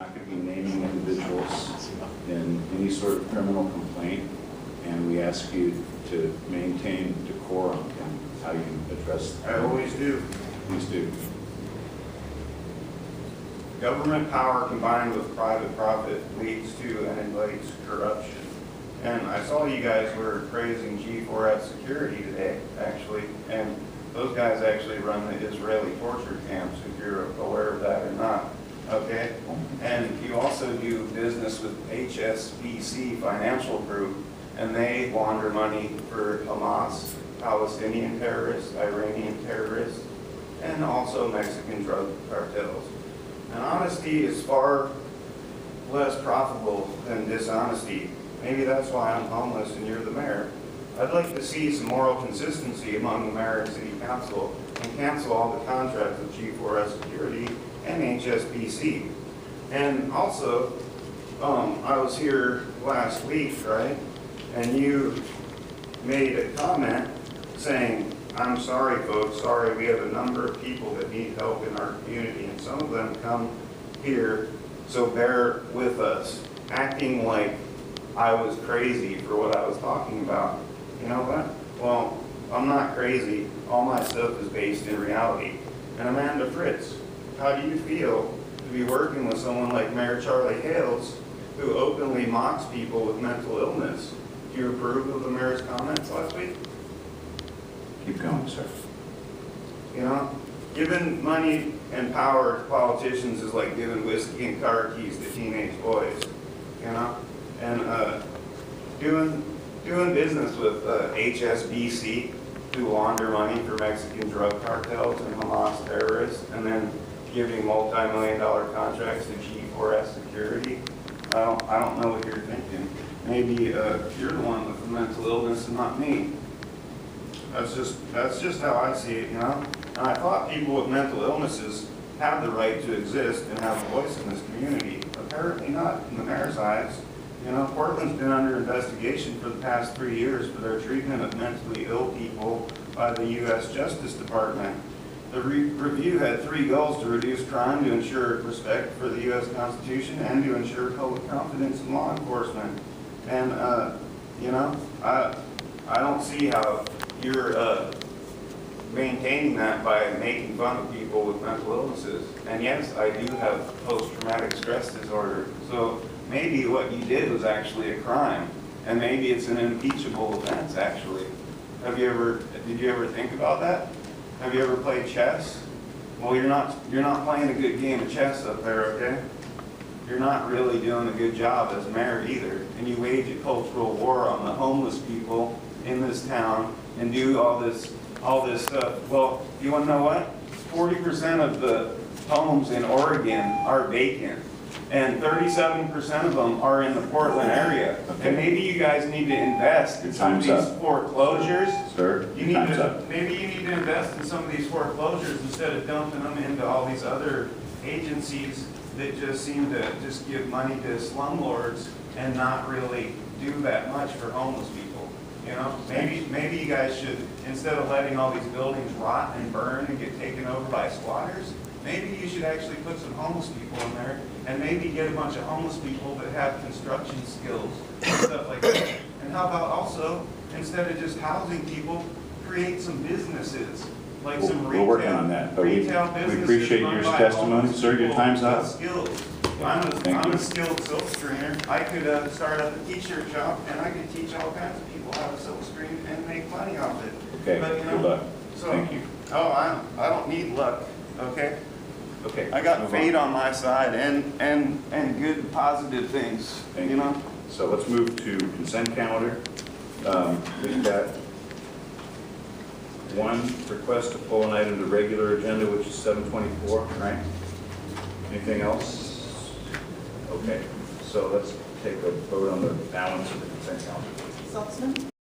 Not going to be naming individuals in any sort of criminal complaint, and we ask you to maintain decorum in how you address them. I always do. Please do. Government power combined with private profit leads to and invites corruption. And I saw you guys were praising G4S security today, actually, and those guys actually run the Israeli torture camps, if you're aware of that or not. Okay, and you also do business with HSBC Financial Group, and they launder money for Hamas, Palestinian terrorists, Iranian terrorists, and also Mexican drug cartels. And honesty is far less profitable than dishonesty. Maybe that's why I'm homeless and you're the mayor. I'd like to see some moral consistency among the mayor and city council and cancel all the contracts with G4S Security and HSBC. And also, I was here last week, right? And you made a comment saying, I'm sorry folks, sorry, we have a number of people that need help in our community and some of them come here, so bear with us, acting like I was crazy for what I was talking about. You know what? Well, I'm not crazy. All my stuff is based in reality. And Amanda Fritz, how do you feel to be working with someone like Mayor Charlie Hales, who openly mocks people with mental illness? Do you approve of the mayor's comments last week? Keep going, sir. You know, giving money and power to politicians is like giving whiskey and car keys to teenage boys. You know, and doing business with HSBC, who launder money for Mexican drug cartels and Hamas terrorists, and then giving multi-million-dollar contracts to G4S Security. I don't know what you're thinking. Maybe you're the one with the mental illness and not me. That's just how I see it, you know. And I thought people with mental illnesses have the right to exist and have a voice in this community. Apparently not in the mayor's eyes. You know, Portland's been under investigation for the past 3 years for their treatment of mentally ill people by the U.S. Justice Department. The review had 3 goals: to reduce crime, to ensure respect for the U.S. Constitution, and to ensure public confidence in law enforcement. And, you know, I don't see how you're maintaining that by making fun of people with mental illnesses. And yes, I do have post-traumatic stress disorder. So maybe what you did was actually a crime, and maybe it's an impeachable offense, actually. Did you ever think about that? Have you ever played chess? Well, you're not playing a good game of chess up there, okay? You're not really doing a good job as mayor either, and you wage a cultural war on the homeless people in this town and do all this stuff. Well, you want to know what? 40% of the homes in Oregon are vacant, and 37% of them are in the Portland area. Okay. And maybe you guys need to invest in some of these foreclosures. Sir, Maybe you need to invest in some of these foreclosures instead of dumping them into all these other agencies that just seem to just give money to slumlords and not really do that much for homeless people. You know, maybe you guys should, instead of letting all these buildings rot and burn and get taken over by squatters, maybe you should actually put some homeless people in there, and maybe get a bunch of homeless people that have construction skills and stuff like that. And how about also, instead of just housing people, create some businesses, like some retail. We're working on that, but we appreciate your testimony. Sir, your time's up. Skills. I'm a skilled silk screener. I could start up a t-shirt shop, and I could teach all kinds of people how to silk screen and make money off it. Okay, but, you know, good luck. So, thank you. Oh, I don't need luck, okay? Okay. I got fate on my side and good positive things, Thank you know? So let's move to consent calendar. We've got one request to pull an item to regular agenda, which is 724, right? Anything else? Okay, so let's take a vote on the balance of the consent calendar. Saltzman?